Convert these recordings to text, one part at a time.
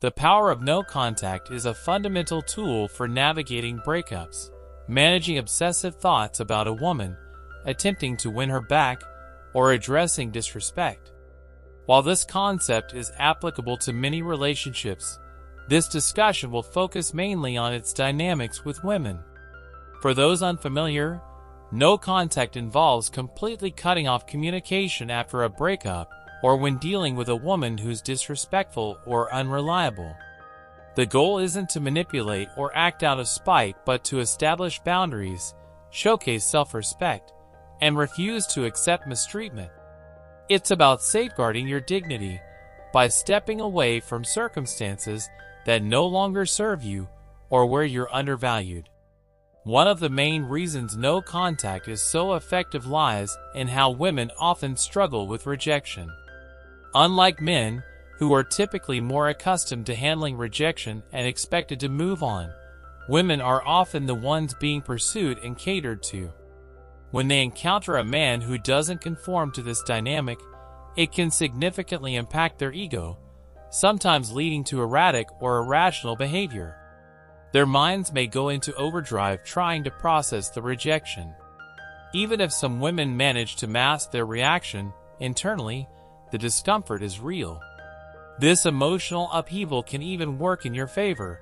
The power of no contact is a fundamental tool for navigating breakups, managing obsessive thoughts about a woman, attempting to win her back, or addressing disrespect. While this concept is applicable to many relationships, this discussion will focus mainly on its dynamics with women. For those unfamiliar, no contact involves completely cutting off communication after a breakup or when dealing with a woman who's disrespectful or unreliable. The goal isn't to manipulate or act out of spite, but to establish boundaries, showcase self-respect, and refuse to accept mistreatment. It's about safeguarding your dignity by stepping away from circumstances that no longer serve you or where you're undervalued. One of the main reasons no contact is so effective lies in how women often struggle with rejection. Unlike men, who are typically more accustomed to handling rejection and expected to move on, women are often the ones being pursued and catered to. When they encounter a man who doesn't conform to this dynamic, it can significantly impact their ego, sometimes leading to erratic or irrational behavior. Their minds may go into overdrive trying to process the rejection. Even if some women manage to mask their reaction, internally, the discomfort is real. This emotional upheaval can even work in your favor,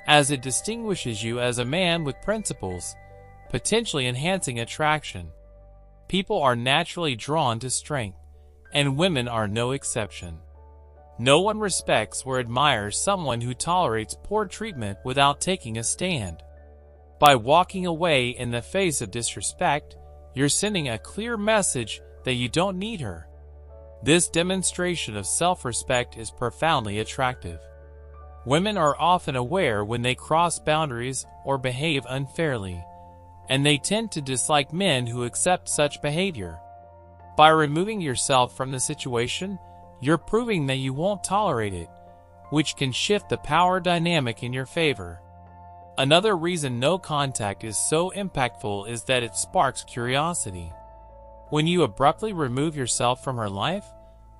as it distinguishes you as a man with principles, potentially enhancing attraction. People are naturally drawn to strength, and women are no exception. No one respects or admires someone who tolerates poor treatment without taking a stand. By walking away in the face of disrespect, you're sending a clear message that you don't need her. This demonstration of self-respect is profoundly attractive. Women are often aware when they cross boundaries or behave unfairly, and they tend to dislike men who accept such behavior. By removing yourself from the situation, you're proving that you won't tolerate it, which can shift the power dynamic in your favor. Another reason no contact is so impactful is that it sparks curiosity. When you abruptly remove yourself from her life,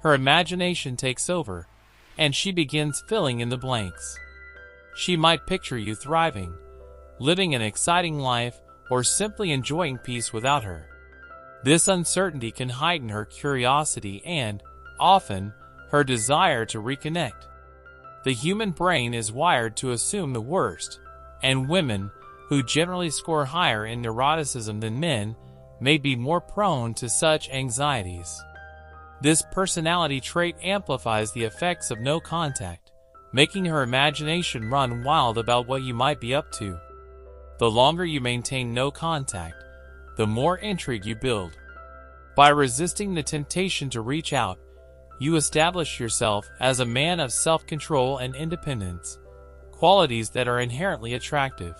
her imagination takes over, and she begins filling in the blanks. She might picture you thriving, living an exciting life, or simply enjoying peace without her. This uncertainty can heighten her curiosity and, often, her desire to reconnect. The human brain is wired to assume the worst, and women, who generally score higher in neuroticism than men, may be more prone to such anxieties. This personality trait amplifies the effects of no contact, making her imagination run wild about what you might be up to. The longer you maintain no contact, the more intrigue you build. By resisting the temptation to reach out, you establish yourself as a man of self-control and independence, qualities that are inherently attractive.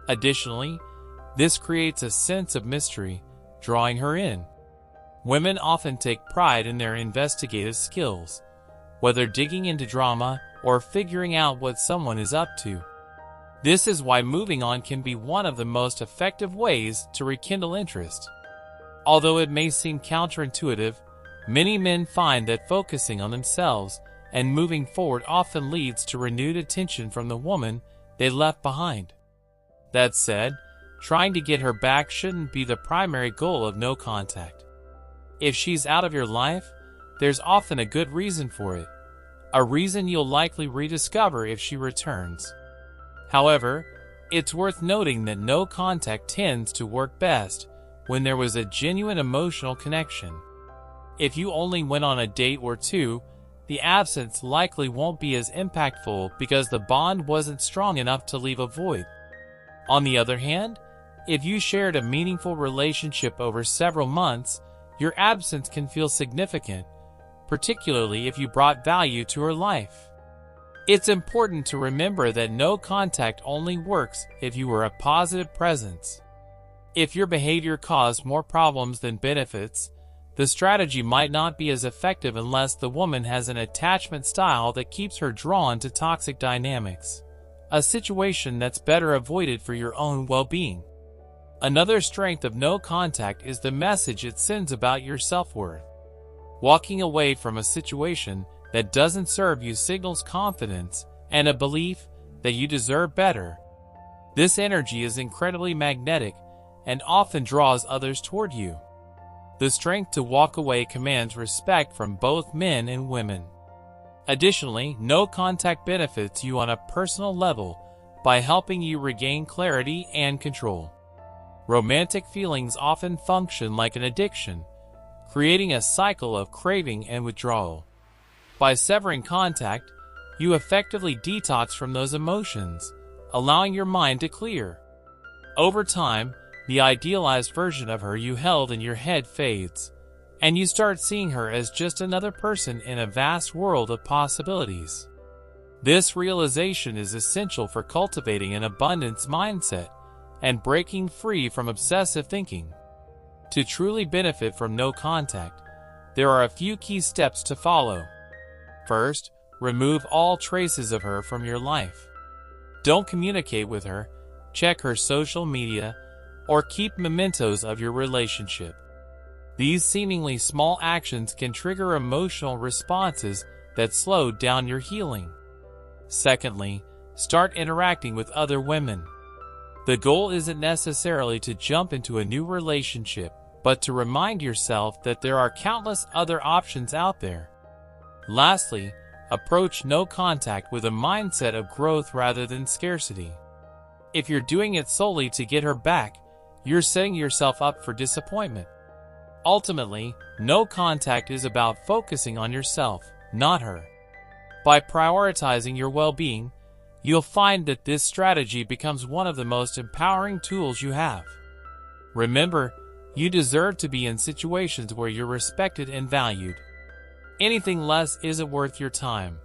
Additionally, this creates a sense of mystery, drawing her in. Women often take pride in their investigative skills, whether digging into drama or figuring out what someone is up to. This is why moving on can be one of the most effective ways to rekindle interest. Although it may seem counterintuitive, many men find that focusing on themselves and moving forward often leads to renewed attention from the woman they left behind. That said, trying to get her back shouldn't be the primary goal of no contact. If she's out of your life, there's often a good reason for it, a reason you'll likely rediscover if she returns. However, it's worth noting that no contact tends to work best when there was a genuine emotional connection. If you only went on a date or two, the absence likely won't be as impactful because the bond wasn't strong enough to leave a void. On the other hand, if you shared a meaningful relationship over several months, your absence can feel significant, particularly if you brought value to her life. It's important to remember that no contact only works if you were a positive presence. If your behavior caused more problems than benefits, the strategy might not be as effective unless the woman has an attachment style that keeps her drawn to toxic dynamics, a situation that's better avoided for your own well-being. Another strength of no contact is the message it sends about your self-worth. Walking away from a situation that doesn't serve you signals confidence and a belief that you deserve better. This energy is incredibly magnetic and often draws others toward you. The strength to walk away commands respect from both men and women. Additionally, no contact benefits you on a personal level by helping you regain clarity and control. Romantic feelings often function like an addiction, creating a cycle of craving and withdrawal. By severing contact, you effectively detox from those emotions, allowing your mind to clear. Over time, the idealized version of her you held in your head fades, and you start seeing her as just another person in a vast world of possibilities. This realization is essential for cultivating an abundance mindset and breaking free from obsessive thinking. To truly benefit from no contact, there are a few key steps to follow. First, remove all traces of her from your life. Don't communicate with her, check her social media, or keep mementos of your relationship. These seemingly small actions can trigger emotional responses that slow down your healing. Secondly, start interacting with other women. The goal isn't necessarily to jump into a new relationship, but to remind yourself that there are countless other options out there. Lastly, approach no contact with a mindset of growth rather than scarcity. If you're doing it solely to get her back, you're setting yourself up for disappointment. Ultimately, no contact is about focusing on yourself, not her. By prioritizing your well-being, you'll find that this strategy becomes one of the most empowering tools you have. Remember, you deserve to be in situations where you're respected and valued. Anything less isn't worth your time.